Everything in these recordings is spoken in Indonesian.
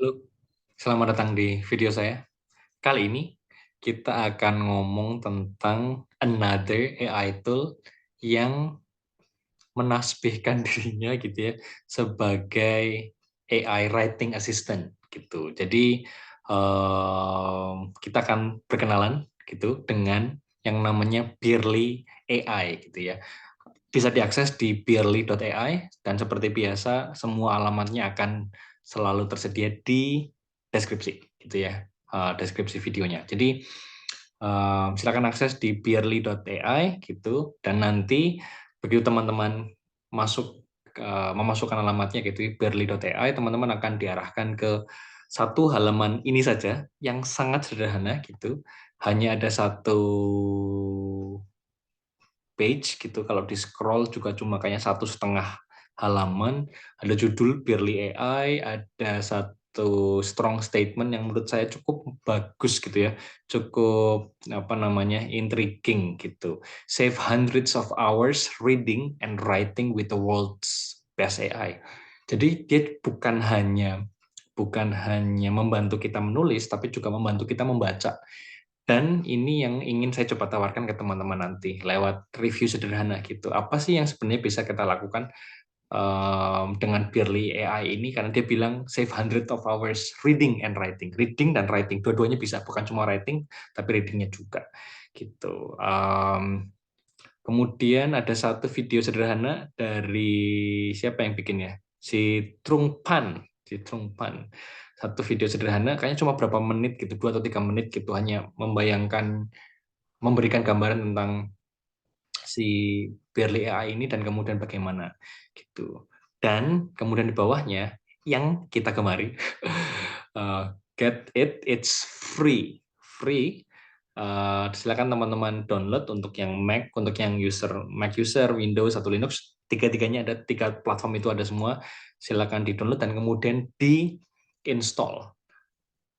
Halo, selamat datang di video saya. Kali ini kita akan ngomong tentang another AI tool yang menasbihkan dirinya gitu ya sebagai AI writing assistant gitu. Jadi kita akan berkenalan gitu dengan yang namanya Beerly AI gitu ya. Bisa diakses di beerly.ai dan seperti biasa semua alamatnya akan selalu tersedia di deskripsi gitu ya, deskripsi videonya. Jadi silakan akses di beerly.ai gitu dan nanti begitu teman-teman masuk memasukkan alamatnya gitu beerly.ai, teman-teman akan diarahkan ke satu halaman ini saja yang sangat sederhana gitu. Hanya ada satu page gitu, kalau di scroll juga cuma kayak 1,5 halaman, ada judul Beerly AI, ada satu strong statement yang menurut saya cukup bagus gitu ya, cukup apa namanya intriguing gitu. Save hundreds of hours reading and writing with the world's best AI. Jadi dia bukan hanya membantu kita menulis, tapi juga membantu kita membaca. Dan ini yang ingin saya coba tawarkan ke teman-teman nanti lewat review sederhana gitu. Apa sih yang sebenarnya bisa kita lakukan dengan Beerly AI ini? Karena dia bilang save hundred of hours reading and writing. Reading dan writing, dua-duanya bisa. Bukan cuma writing, tapi readingnya juga. Gitu. Kemudian ada satu video sederhana dari siapa yang bikinnya? Si Trung Pan. Si Trung Pan. Satu video sederhana, kayaknya cuma berapa menit gitu, 2 atau 3 menit gitu, hanya memberikan gambaran tentang si Beerly AI ini dan kemudian bagaimana gitu. Dan kemudian di bawahnya yang kita gemari, get it, it's free. Silakan teman-teman download untuk yang Mac, untuk yang Mac user, Windows atau Linux, tiga-tiganya ada, 3 platform itu ada semua. Silakan di download dan kemudian di install.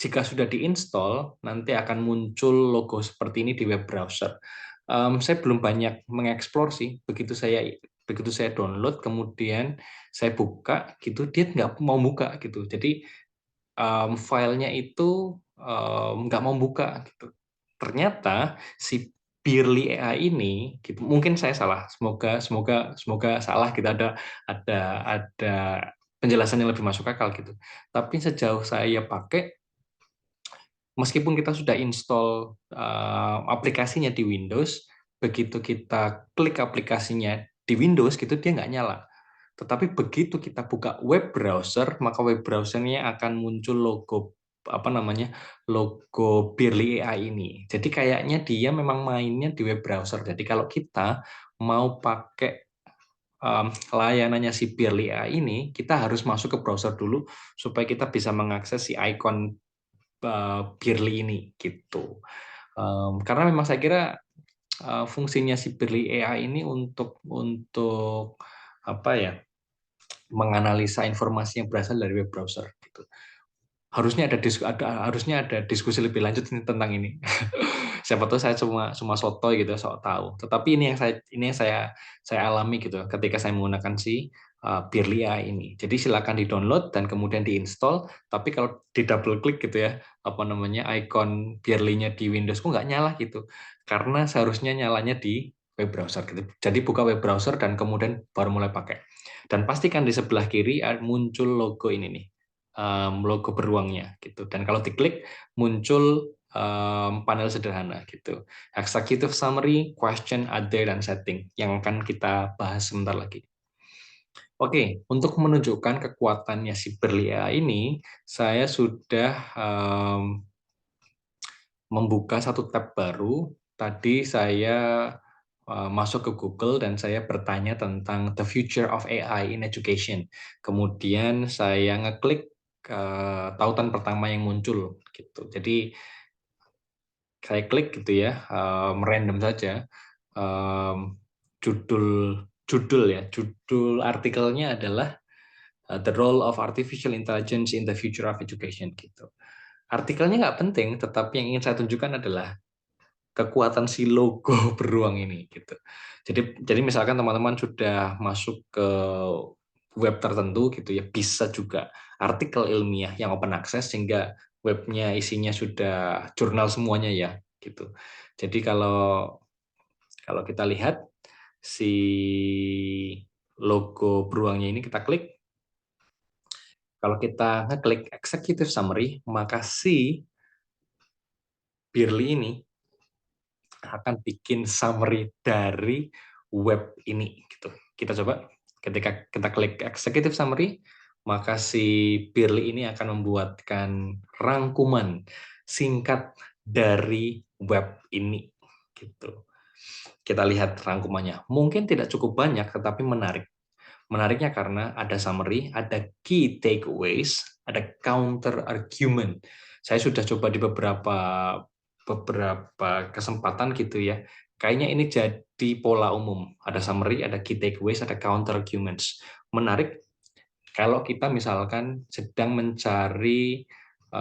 Jika sudah diinstal, nanti akan muncul logo seperti ini di web browser. Saya belum banyak mengeksplor sih. Begitu saya download, kemudian saya buka, gitu dia nggak mau buka gitu. Jadi filenya itu nggak mau buka gitu. Ternyata si Beerly AI ini, gitu, mungkin saya salah. Semoga salah. Kita ada penjelasan yang lebih masuk akal gitu. Tapi sejauh saya pakai, meskipun kita sudah install aplikasinya di Windows, begitu kita klik aplikasinya di Windows gitu dia nggak nyala. Tetapi begitu kita buka web browser, maka web browsernya akan muncul logo Beerly AI ini. Jadi kayaknya dia memang mainnya di web browser. Jadi kalau kita mau pakai layanannya si Beerly AI ini, kita harus masuk ke browser dulu supaya kita bisa mengakses si icon Beerly ini gitu. Karena memang saya kira fungsinya si Beerly AI ini untuk apa ya, menganalisa informasi yang berasal dari web browser gitu. Harusnya ada diskusi lebih lanjut tentang ini. Siapa tahu saya cuma sotoy gitu, sok tahu. Tetapi ini yang saya alami gitu ketika saya menggunakan si Beerly AI ini. Jadi silakan di-download dan kemudian di-install, tapi kalau di double klik gitu ya, apa namanya, icon Beerly-nya di Windows kok nggak nyala gitu. Karena seharusnya nyalanya di web browser gitu. Jadi buka web browser dan kemudian baru mulai pakai. Dan pastikan di sebelah kiri muncul logo ini nih, logo beruangnya gitu. Dan kalau diklik muncul panel sederhana gitu. Executive summary, question, other, dan setting yang akan kita bahas sebentar lagi. Oke, untuk menunjukkan kekuatannya si Berlia ini, saya sudah membuka satu tab baru. Tadi saya masuk ke Google dan saya bertanya tentang the future of AI in education. Kemudian saya ngeklik tautan pertama yang muncul gitu. Jadi saya klik gitu ya, random saja. Judul judul artikelnya adalah The Role of Artificial Intelligence in the Future of Education gitu. Artikelnya nggak penting, tetapi yang ingin saya tunjukkan adalah kekuatan si logo beruang ini gitu. Jadi misalkan teman-teman sudah masuk ke web tertentu gitu ya, bisa juga artikel ilmiah yang open access sehingga webnya isinya sudah jurnal semuanya ya gitu. Jadi kalau kalau kita lihat si logo beruangnya ini kita klik, kalau kita ngeklik executive summary, maka si Birli ini akan bikin summary dari web ini gitu. Kita coba ketika kita klik executive summary, maka si Birli ini akan membuatkan rangkuman singkat dari web ini gitu. Kita lihat rangkumannya. Mungkin tidak cukup banyak tetapi menarik. Menariknya karena ada summary, ada key takeaways, ada counter argument. Saya sudah coba di beberapa kesempatan gitu ya. Kayaknya ini jadi pola umum. Ada summary, ada key takeaways, ada counter arguments. Menarik kalau kita misalkan sedang mencari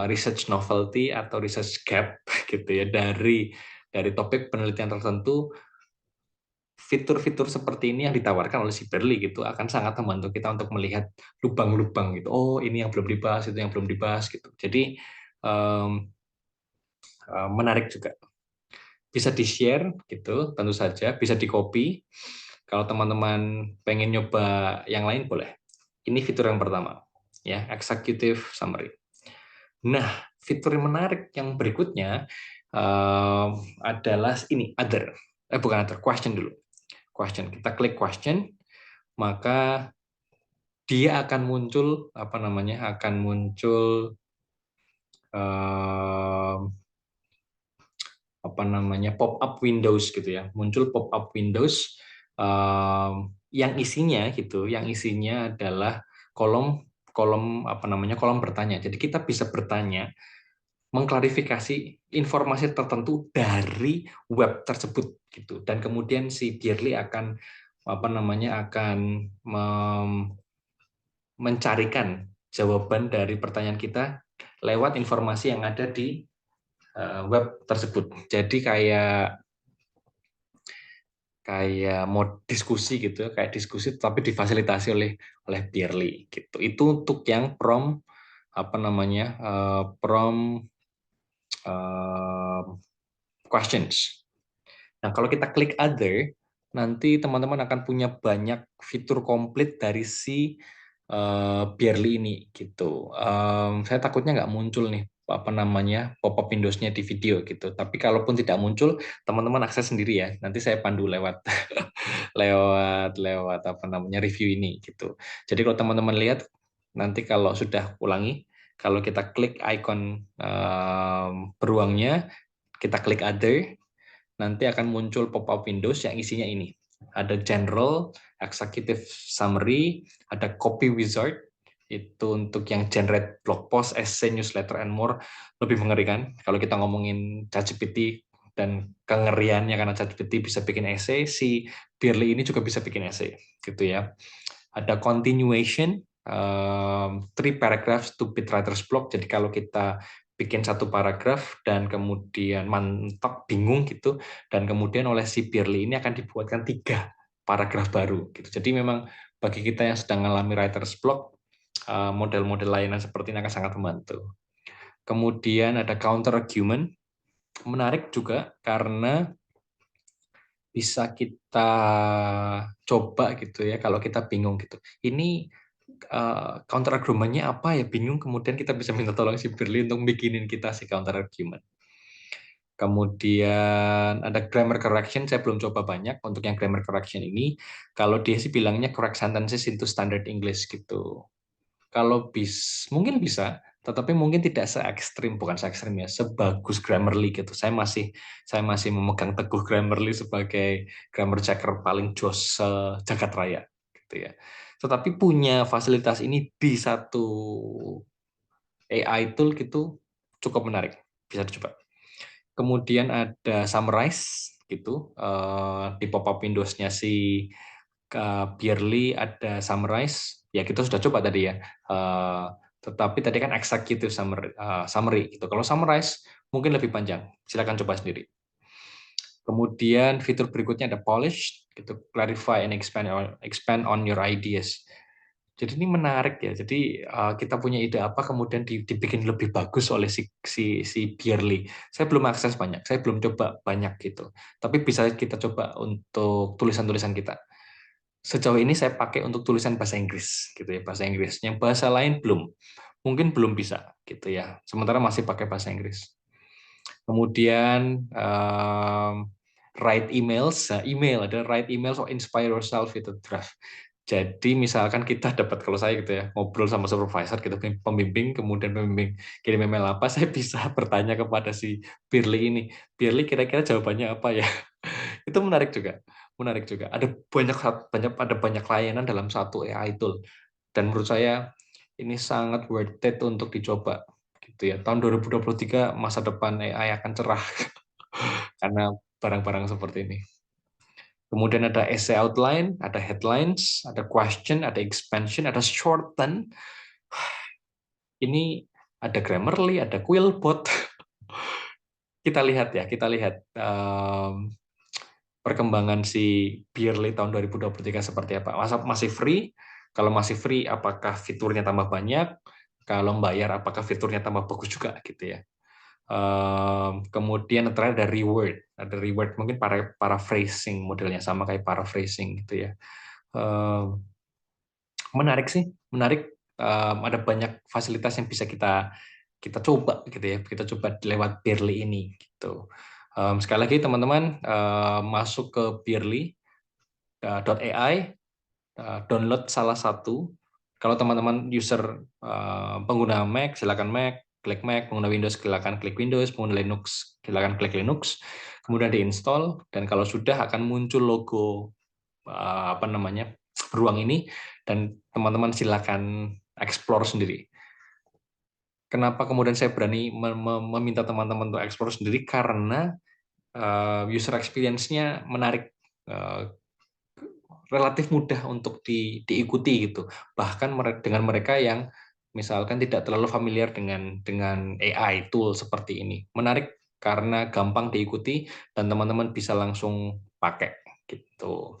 research novelty atau research gap gitu ya dari topik penelitian tertentu. Fitur-fitur seperti ini yang ditawarkan oleh si Berli gitu akan sangat membantu kita untuk melihat lubang-lubang gitu. Oh, ini yang belum dibahas, itu yang belum dibahas gitu. Jadi menarik juga. Bisa di-share gitu, tentu saja, bisa di-copy. Kalau teman-teman pengen nyoba yang lain boleh. Ini fitur yang pertama, ya, executive summary. Nah, fitur yang menarik yang berikutnya adalah ini other. Bukan other, question dulu. Question. Kita klik question, maka dia akan muncul apa namanya? Akan muncul apa namanya? Pop-up windows gitu ya. Muncul pop-up windows yang isinya gitu, yang isinya adalah kolom kolom apa namanya? Kolom bertanya. Jadi kita bisa bertanya mengklarifikasi informasi tertentu dari web tersebut gitu, dan kemudian si Bierli akan apa namanya akan mencarikan jawaban dari pertanyaan kita lewat informasi yang ada di web tersebut. Jadi kayak kayak mau diskusi gitu, kayak diskusi tapi difasilitasi oleh Bierli gitu. Itu untuk yang apa namanya uh, questions. Nah, kalau kita klik other, nanti teman-teman akan punya banyak fitur komplit dari si Bierli ini gitu. Saya takutnya nggak muncul nih apa namanya pop-up Windows-nya di video gitu. Tapi kalaupun tidak muncul, teman-teman akses sendiri ya. Nanti saya pandu lewat lewat apa namanya review ini gitu. Jadi kalau teman-teman lihat nanti kalau sudah ulangi, kalau kita klik icon beruangnya, kita klik other, nanti akan muncul pop-up Windows yang isinya ini. Ada general, executive summary, ada copy wizard, itu untuk yang generate blog post, essay, newsletter, and more. Lebih mengerikan kalau kita ngomongin ChatGPT dan kengeriannya karena ChatGPT bisa bikin essay, si Birli ini juga bisa bikin essay, gitu ya. Ada continuation, 3 paragraphs to bit writer's block. Jadi kalau kita bikin satu paragraf dan kemudian mantap bingung gitu, dan kemudian oleh si Birli ini akan dibuatkan 3 paragraf baru gitu. Jadi memang bagi kita yang sedang mengalami writer's block, model-model layanan seperti ini akan sangat membantu. Kemudian ada counter argument, menarik juga karena bisa kita coba gitu ya kalau kita bingung gitu. Ini counter argumentnya apa ya, bingung, kemudian kita bisa minta tolong si Birli untuk bikinin kita si counter argument. Kemudian ada grammar correction, saya belum coba banyak untuk yang grammar correction ini. Kalau dia sih bilangnya correct sentences into standard English gitu. Kalau mungkin bisa, tetapi mungkin tidak se ekstrim, bukan se ekstrim ya, sebagus Grammarly gitu. Saya masih memegang teguh Grammarly sebagai grammar checker paling jos jagat raya gitu ya. Tetapi punya fasilitas ini di satu AI tool gitu cukup menarik, bisa dicoba. Kemudian ada summarize gitu, di pop-up Windows-nya si Bierly ada summarize, ya kita sudah coba tadi ya. Tetapi tadi kan executive summary gitu. Kalau summarize mungkin lebih panjang, silakan coba sendiri. Kemudian fitur berikutnya ada polish, gitu, clarify and expand on your ideas. Jadi ini menarik ya. Jadi kita punya ide apa kemudian dibikin lebih bagus oleh si Beerly. Saya belum akses banyak, saya belum coba banyak gitu. Tapi bisa kita coba untuk tulisan-tulisan kita. Sejauh ini saya pakai untuk tulisan bahasa Inggris gitu ya, bahasa Inggris. Yang bahasa lain belum, mungkin belum bisa gitu ya. Sementara masih pakai bahasa Inggris. Kemudian write emails, nah, email ada write emails or inspire yourself itu draft. Jadi misalkan kita dapat, kalau saya gitu ya, ngobrol sama supervisor gitu, pembimbing, kemudian pembimbing kirim email apa, saya bisa bertanya kepada si Birli ini, Birli kira-kira jawabannya apa ya? Itu menarik juga, menarik juga. Ada banyak layanan dalam satu AI tool, dan menurut saya ini sangat worth it untuk dicoba. Gitu ya. Tahun 2023 masa depan AI akan cerah karena barang-barang seperti ini. Kemudian ada essay outline, ada headlines, ada question, ada expansion, ada shorten. Ini ada Grammarly, ada Quillbot. Kita lihat ya, kita lihat perkembangan si Beerly tahun 2023 seperti apa. Masih free? Kalau masih free, apakah fiturnya tambah banyak? Kalau bayar, apakah fiturnya tambah bagus juga gitu ya. Kemudian yang terakhir ada reward mungkin paraphrasing, modelnya sama kayak paraphrasing gitu ya. Menarik sih, menarik. Ada banyak fasilitas yang bisa kita kita coba gitu ya, kita coba lewat Beerly ini gitu. Sekali lagi teman-teman, masuk ke Beerly.ai, download salah satu. Kalau teman-teman user pengguna Mac, silakan Mac, klik Mac, pengguna Windows silakan klik Windows, pengguna Linux silakan klik Linux, kemudian diinstal, dan kalau sudah akan muncul logo apa namanya ruang ini, dan teman-teman silakan explore sendiri. Kenapa kemudian saya berani meminta teman-teman untuk explore sendiri? Karena user experience-nya menarik, relatif mudah untuk diikuti gitu. Bahkan dengan mereka yang misalkan tidak terlalu familiar dengan AI tool seperti ini. Menarik karena gampang diikuti dan teman-teman bisa langsung pakai gitu.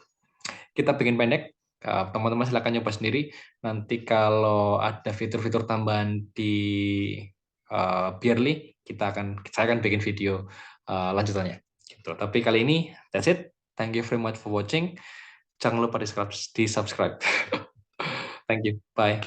Kita bikin pendek, teman-teman silakan nyoba sendiri. Nanti kalau ada fitur-fitur tambahan di Beerly, saya akan bikin video lanjutannya. Gitu. Tapi kali ini that's it. Thank you very much for watching. Jangan lupa di subscribe. Thank you. Bye.